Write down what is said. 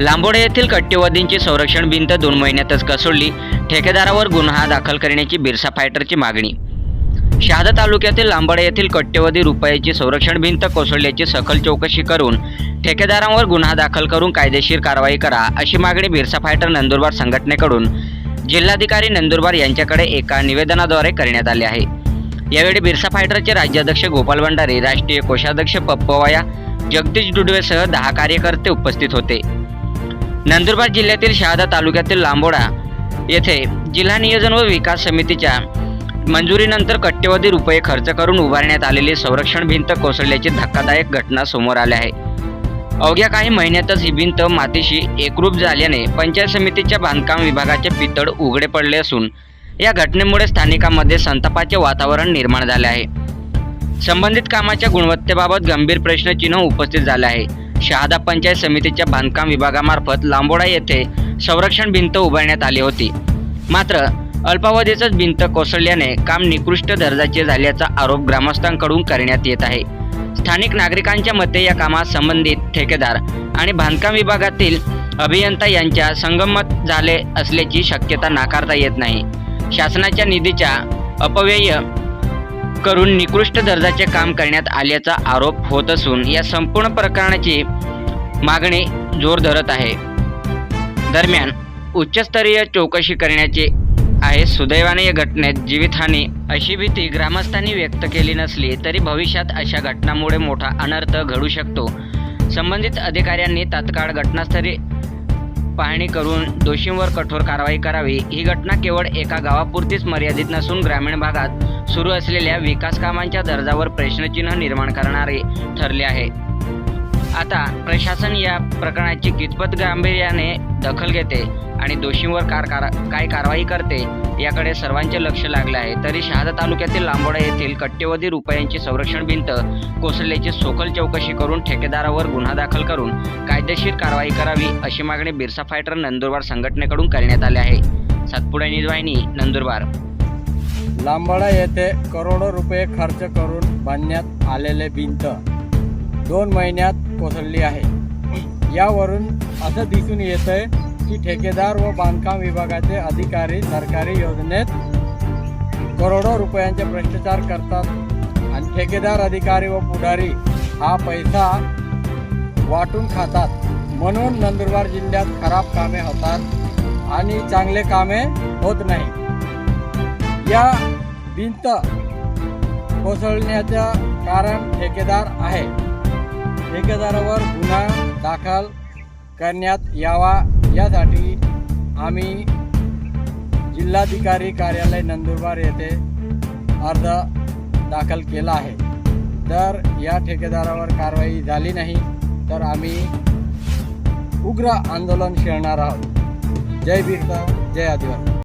लांबोडे येथील कट्टेवादींची संरक्षण भिंत 2 महिन्यातच कोसळली, ठेकेदारावर गुन्हा दाखल करण्याची बिरसा फायटरची मागणी। शहादा तालुक्यातील लांबोडे येथील कट्टेवादी रुपयाची संरक्षण भिंत कोसळल्याची सखोल चौकशी करून ठेकेदारांवर गुन्हा दाखल करून कायदेशीर कारवाई करा, अशी मागणी बिरसा फायटर नंदुरबार संघटनेकडून जिल्हाधिकारी नंदुरबार यांच्याकडे एका निवेदनाद्वारे करण्यात आले आहे। यावेळी बिरसा फायटरचे राज्याध्यक्ष गोपाल भंडारी, राष्ट्रीय कोषाध्यक्ष पप्पवाया, जगदीश डुडवेसह 10 कार्यकर्ते उपस्थित होते। नंदुरबार जिल्ह्यातील शहादा तालुक्यातील लांबोडा येथे जिल्हा नियोजन व विकास समितीच्या मंजुरीनंतर कट्टेवादी रुपये खर्च करून उभारण्यात आलेली संरक्षण भिंत कोसळल्याची धक्कादायक घटना समोर आली आहे। अवघ्या काही महिन्यातच ही भिंत मातीशी एकरूप झाल्याने पंचायत समितीच्या बांधकाम विभागाचे पितळ उघडे पडले असून या घटनेमुळे स्थानिकांमध्ये संतापाचे वातावरण निर्माण झाले आहे। संबंधित कामाच्या गुणवत्तेबाबत गंभीर प्रश्नचिन्ह उपस्थित झाले आहे। शहादा पंचायत समितीच्या बांधकाम विभागामार्फत लांबोडा येथे संरक्षण भिंत उभारण्यात आली होती, मात्र अल्पावधीतच भिंत कोसळल्याने काम निकृष्ट दर्जाचे झाल्याचा आरोप ग्रामस्थांकडून करण्यात येत आहे। स्थानिक नागरिकांच्या मते या कामात संबंधित ठेकेदार आणि बांधकाम विभागातील अभियंता यांच्या संगनमत झाले असल्याची शक्यता नाकारता येत नाही। शासनाच्या निधीचा अपव्यय करून निकृष्ट दर्जाचे काम करण्यात आल्याचा आरोप होत असून या संपूर्ण प्रकरणाची मागणी जोर धरत आहे। दरम्यान उच्चस्तरीय चौकशी करण्याची आहे। सुदैवाने या घटनेत जीवितहानी अशी भीती ग्रामस्थांनी व्यक्त केली नसली तरी भविष्यात अशा घटनांमुळे मोठा अनर्थ घडू शकतो। संबंधित अधिकाऱ्यांनी तात्काळ घटनास्थळी पाहणी करून दोषींवर कठोर कारवाई करावी। ही घटना केवळ एका गावापुरतीच मर्यादित नसून ग्रामीण भागात सुरू असलेल्या विकास कामांच्या दर्जावर प्रश्नचिन्ह निर्माण करणारे ठरले आहे। आता प्रशासन या प्रकरणाची कितपत गांभीर्याने दखल घेते आणि दोषींवर काय कारवाई करते याकडे सर्वांचे लक्ष लागले आहे। तरी शहादा तालुक्यातील लांबोडा येथील कट्टेवादी रुपयांची संरक्षण भिंत कोसळल्याची सखोल चौकशी करून ठेकेदारावर गुन्हा दाखल करून कायदेशीर कारवाई करावी, अशी मागणी बिरसा फायटर नंदुरबार संघटनेकडून करण्यात आली आहे। सातपुडा न्यूज वाहिनी, नंदुरबार। लांबोडा येथे करोडो रुपये खर्च करून बांधण्यात आलेले भिंत 2 महिन्यात कोसळली आहे। यावरून असं दिसून येतंय की ठेकेदार व बांधकाम विभागाचे अधिकारी सरकारी योजनेत करोडो रुपयांचे भ्रष्टाचार करतात आणि ठेकेदार, अधिकारी व पुढारी हा पैसा वाटून खातात। म्हणून नंदुरबार जिल्ह्यात खराब कामे होतात आणि चांगले कामे होत नाही। या भिंत कोसळण्याचं कारण ठेकेदार आहे। ठेकेदारावर गुन्हा दाखल करण्यात यावा यासाठी आम्ही जिल्हाधिकारी कार्यालय नंदुरबार येथे अर्ज दाखल केला आहे। जर या ठेकेदारावर कारवाई झाली नाही तर आम्ही उग्र आंदोलन छेडणार आहोत। जय बिरसा, जय आदिवासी।